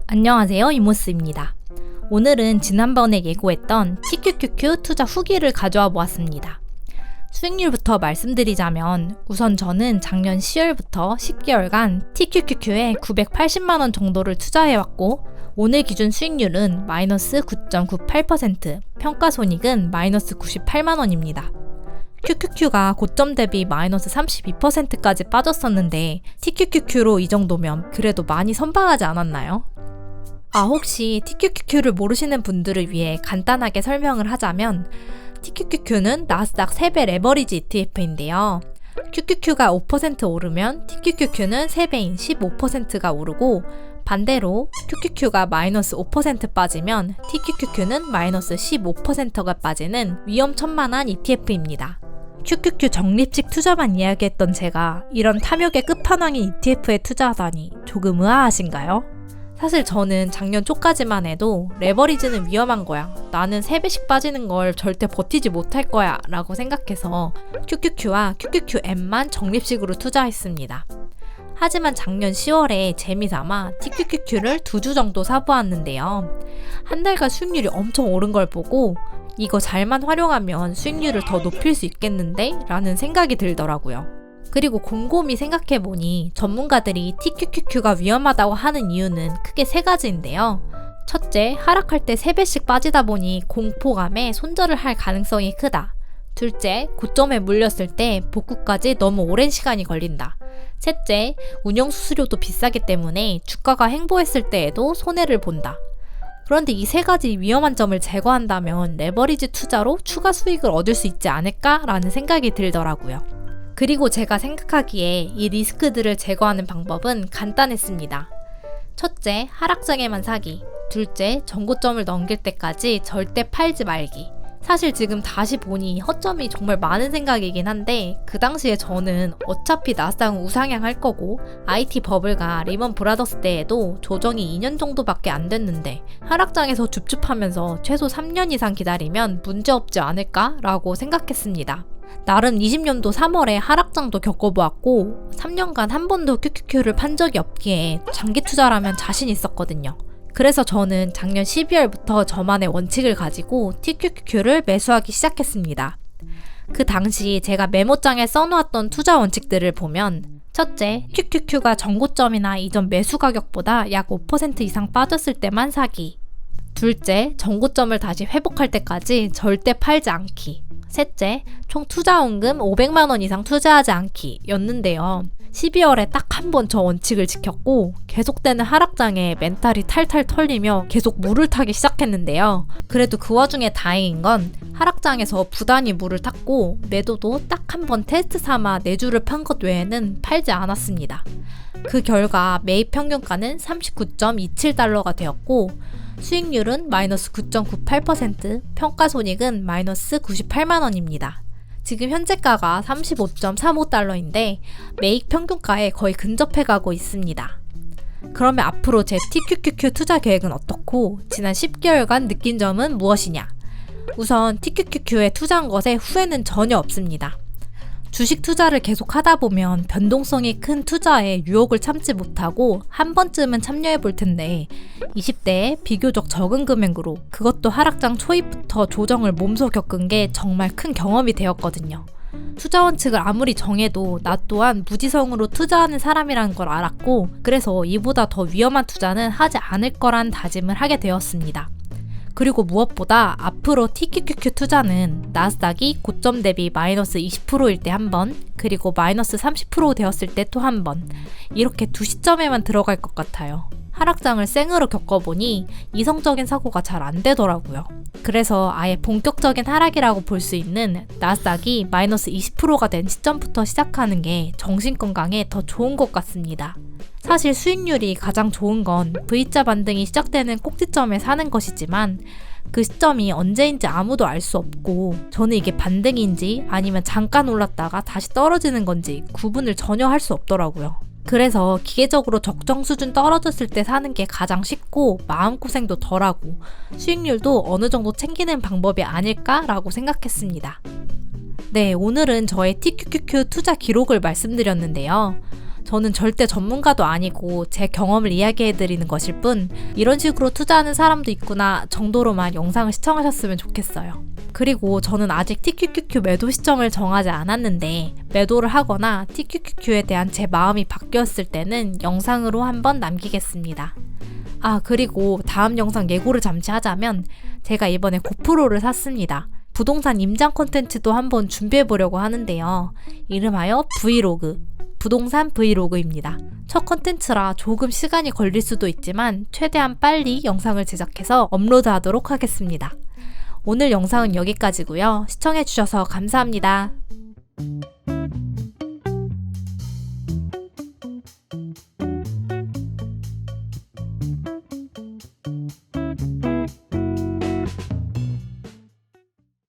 안녕하세요, 이모스입니다. 오늘은 지난번에 예고했던 TQQQ 투자 후기를 가져와 보았습니다. 수익률부터 말씀드리자면 우선 저는 작년 10월부터 10개월간 TQQQ에 980만원 정도를 투자해왔고 오늘 기준 수익률은 마이너스 9.98%, 평가손익은 마이너스 98만원입니다. QQQ가 고점 대비 마이너스 32%까지 빠졌었는데 TQQQ로 이 정도면 그래도 많이 선방하지 않았나요? 혹시 TQQQ를 모르시는 분들을 위해 간단하게 설명을 하자면 TQQQ는 나스닥 3배 레버리지 ETF인데요. QQQ가 5% 오르면 TQQQ는 3배인 15%가 오르고 반대로 QQQ가 마이너스 5% 빠지면 TQQQ는 마이너스 15%가 빠지는 위험천만한 ETF입니다. QQQ 적립식 투자만 이야기했던 제가 이런 탐욕의 끝판왕인 ETF에 투자하다니 조금 의아하신가요? 사실 저는 작년 초까지만 해도 레버리지는 위험한 거야. 나는 3배씩 빠지는 걸 절대 버티지 못할 거야 라고 생각해서 QQQ와 QQQM만 적립식으로 투자했습니다. 하지만 작년 10월에 재미삼아 TQQQ를 2주 정도 사보았는데요. 한 달간 수익률이 엄청 오른 걸 보고 이거 잘만 활용하면 수익률을 더 높일 수 있겠는데? 라는 생각이 들더라고요. 그리고 곰곰이 생각해보니 전문가들이 TQQQ가 위험하다고 하는 이유는 크게 3가지인데요. 첫째, 하락할 때 3배씩 빠지다 보니 공포감에 손절을 할 가능성이 크다. 둘째, 고점에 물렸을 때 복구까지 너무 오랜 시간이 걸린다. 셋째, 운영수수료도 비싸기 때문에 주가가 횡보했을 때에도 손해를 본다. 그런데 이 3가지 위험한 점을 제거한다면 레버리지 투자로 추가 수익을 얻을 수 있지 않을까라는 생각이 들더라고요. 그리고 제가 생각하기에 이 리스크들을 제거하는 방법은 간단했습니다. 첫째, 하락장에만 사기. 둘째, 전고점을 넘길 때까지 절대 팔지 말기. 사실 지금 다시 보니 허점이 정말 많은 생각이긴 한데 그 당시에 저는 어차피 나스닥은 우상향할 거고 IT 버블과 리먼 브라더스 때에도 조정이 2년 정도밖에 안 됐는데 하락장에서 줍줍하면서 최소 3년 이상 기다리면 문제없지 않을까? 라고 생각했습니다. 나름 20년도 3월에 하락장도 겪어보았고 3년간 한 번도 QQQ를 판 적이 없기에 장기 투자라면 자신 있었거든요. 그래서 저는 작년 12월부터 저만의 원칙을 가지고 TQQQ를 매수하기 시작했습니다. 그 당시 제가 메모장에 써놓았던 투자 원칙들을 보면 첫째, QQQ가 전고점이나 이전 매수 가격보다 약 5% 이상 빠졌을 때만 사기. 둘째, 전고점을 다시 회복할 때까지 절대 팔지 않기. 셋째, 총 투자원금 500만원 이상 투자하지 않기 였는데요. 12월에 딱 한 번 저 원칙을 지켰고 계속되는 하락장에 멘탈이 탈탈 털리며 계속 물을 타기 시작했는데요. 그래도 그 와중에 다행인 건 하락장에서 부단히 물을 탔고 매도도 딱 한 번 테스트 삼아 4주를 판 것 외에는 팔지 않았습니다. 그 결과 매입 평균가는 39.27달러가 되었고 수익률은 마이너스 9.98%, 평가손익은 마이너스 98만원입니다. 지금 현재가가 35.35달러인데 매입 평균가에 거의 근접해가고 있습니다. 그러면 앞으로 제 TQQQ 투자 계획은 어떻고 지난 10개월간 느낀 점은 무엇이냐? 우선 TQQQ에 투자한 것에 후회는 전혀 없습니다. 주식 투자를 계속 하다 보면 변동성이 큰 투자에 유혹을 참지 못하고 한 번쯤은 참여해 볼 텐데 20대에 비교적 적은 금액으로 그것도 하락장 초입부터 조정을 몸소 겪은 게 정말 큰 경험이 되었거든요. 투자 원칙을 아무리 정해도 나 또한 무지성으로 투자하는 사람이라는 걸 알았고 그래서 이보다 더 위험한 투자는 하지 않을 거란 다짐을 하게 되었습니다. 그리고 무엇보다 앞으로 TQQQ 투자는 나스닥이 고점 대비 마이너스 20%일 때 한 번, 그리고 마이너스 30% 되었을 때 또 한 번, 이렇게 두 시점에만 들어갈 것 같아요. 하락장을 생으로 겪어보니 이성적인 사고가 잘 안 되더라고요. 그래서 아예 본격적인 하락이라고 볼 수 있는 나스닥이 마이너스 20%가 된 시점부터 시작하는 게 정신건강에 더 좋은 것 같습니다. 사실 수익률이 가장 좋은 건 V자 반등이 시작되는 꼭지점에 사는 것이지만 그 시점이 언제인지 아무도 알 수 없고 저는 이게 반등인지 아니면 잠깐 올랐다가 다시 떨어지는 건지 구분을 전혀 할 수 없더라고요. 그래서 기계적으로 적정 수준 떨어졌을 때 사는 게 가장 쉽고 마음고생도 덜하고 수익률도 어느 정도 챙기는 방법이 아닐까라고 생각했습니다. 네, 오늘은 저의 TQQQ 투자 기록을 말씀드렸는데요. 저는 절대 전문가도 아니고 제 경험을 이야기해드리는 것일 뿐 이런 식으로 투자하는 사람도 있구나 정도로만 영상을 시청하셨으면 좋겠어요. 그리고 저는 아직 TQQQ 매도 시점을 정하지 않았는데 매도를 하거나 TQQQ에 대한 제 마음이 바뀌었을 때는 영상으로 한번 남기겠습니다. 그리고 다음 영상 예고를 잠시 하자면 제가 이번에 고프로를 샀습니다. 부동산 임장 콘텐츠도 한번 준비해보려고 하는데요. 이름하여 브이로그, 부동산 브이로그입니다. 첫 콘텐츠라 조금 시간이 걸릴 수도 있지만 최대한 빨리 영상을 제작해서 업로드하도록 하겠습니다. 오늘 영상은 여기까지고요. 시청해주셔서 감사합니다.